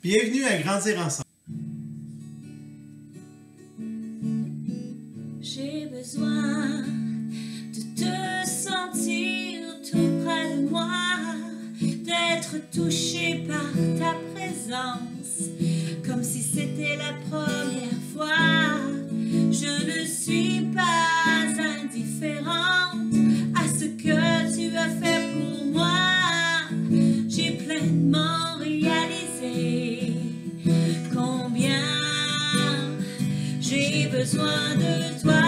Bienvenue à Grandir ensemble. J'ai besoin de te sentir tout près de moi, d'être touché par ta présence, comme si c'était la première fois. Je ne suis pas indifférente à ce que tu as fait pour moi. J'ai pleinement réalisé combien j'ai besoin de toi.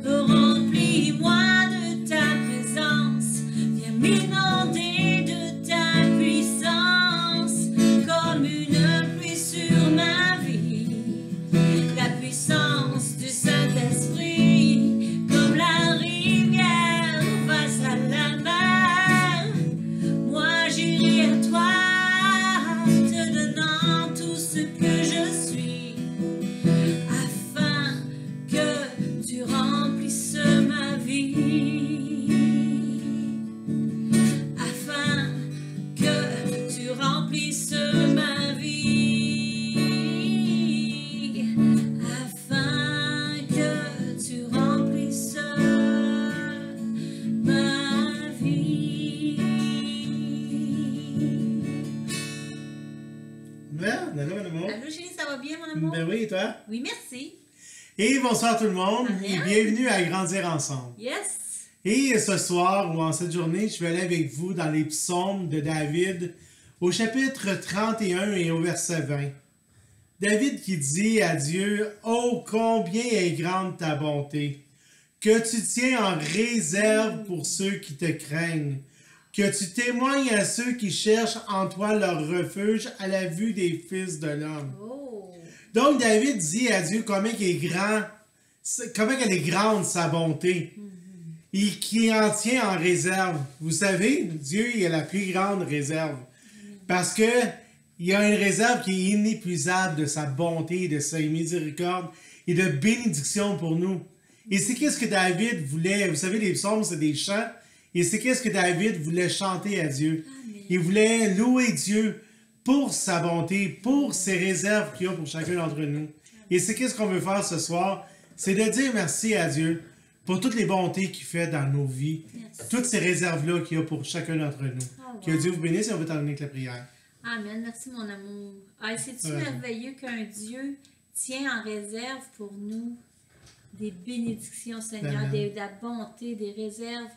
Remplis-moi de ta présence, viens m'inonder de ta puissance, comme une pluie sur ma vie. La puissance du Saint-Esprit, comme la rivière face à la mer. Moi j'irai à toi, te donnant tout ce que je suis, afin que tu remplisses ma vie. Afin que tu remplisses ma vie. Afin que tu remplisses ma vie. Merde, allô, mon amour? Allô chérie, ça va bien mon amour? Ben oui, et toi? Oui, merci. Et bonsoir tout le monde, Rien. et bienvenue à Grandir ensemble. Yes. Et ce soir, ou en cette journée, je vais aller avec vous dans les psaumes de David, au chapitre 31 et au verset 20. David qui dit à Dieu, « Oh, combien est grande ta bonté, que tu tiens en réserve pour ceux qui te craignent, que tu témoignes à ceux qui cherchent en toi leur refuge à la vue des fils de l'homme. » Oh. Donc, David dit à Dieu combien elle est grande sa bonté. Et qui en tient en réserve. Vous savez, Dieu, il a la plus grande réserve. Parce que il y a une réserve qui est inépuisable de sa bonté, de sa miséricorde et de bénédiction pour nous. Et c'est qu'est-ce que David voulait. Vous savez, les psaumes, c'est des chants. Et c'est qu'est-ce que David voulait chanter à Dieu. Amen. Il voulait louer Dieu pour sa bonté, pour ses réserves qu'il a pour chacun d'entre nous. Et c'est qu'est-ce qu'on veut faire ce soir, c'est de dire merci à Dieu pour toutes les bontés qu'il fait dans nos vies, Merci. toutes ces réserves-là qu'il a pour chacun d'entre nous. Oh, Que wow. Dieu vous bénisse et on va terminer avec la prière. Amen. Merci, mon amour. Ah, c'est-tu Ouais. merveilleux qu'un Dieu tient en réserve pour nous des bénédictions, Seigneur, Amen. de la bonté, des réserves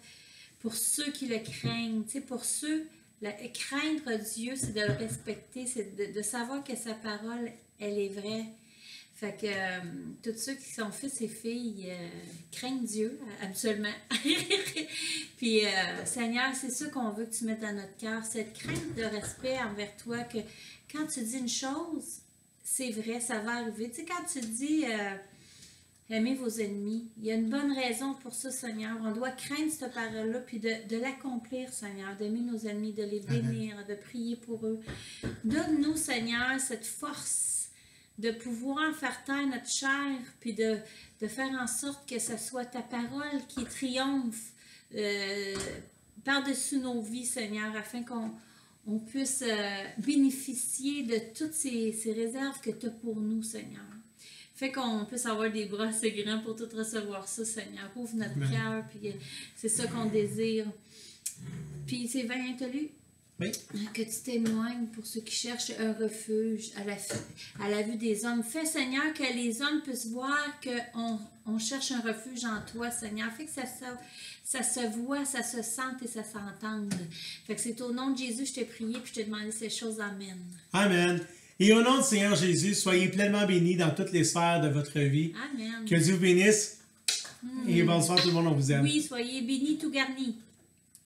pour ceux qui le craignent. Tu sais, pour ceux, craindre Dieu, c'est de le respecter, c'est de savoir que sa parole, elle est vraie. Fait que tous ceux qui sont fils et filles craignent Dieu, absolument. Puis, Seigneur, c'est ça qu'on veut que tu mettes dans notre cœur, cette crainte de respect envers toi, que quand tu dis une chose, c'est vrai, ça va arriver. Tu sais, quand tu dis aimez vos ennemis, il y a une bonne raison pour ça, Seigneur. On doit craindre cette parole-là, puis de l'accomplir, Seigneur, d'aimer nos ennemis, de les bénir, de prier pour eux. Donne-nous, Seigneur, cette force de pouvoir faire taire notre chair, puis de faire en sorte que ce soit ta parole qui triomphe par-dessus nos vies, Seigneur, afin qu'on puisse bénéficier de toutes ces réserves que tu as pour nous, Seigneur. Fait qu'on puisse avoir des bras assez grands pour tout recevoir ça, Seigneur. Ouvre notre Amen. cœur, puis c'est ça qu'on désire. Puis c'est 20, t'as lu? Oui. Que tu témoignes pour ceux qui cherchent un refuge à la vue des hommes. Fais, Seigneur, que les hommes puissent voir qu'on cherche un refuge en toi, Seigneur. Fais que ça se voit, ça se sente et ça s'entende. Fait que c'est au nom de Jésus que je t'ai prié puis je t'ai demandé ces choses. Amen. Amen. Et au nom du Seigneur Jésus, soyez pleinement bénis dans toutes les sphères de votre vie. Amen. Que Dieu vous bénisse. Et bonsoir tout le monde, on vous aime. Oui, soyez bénis tout garnis.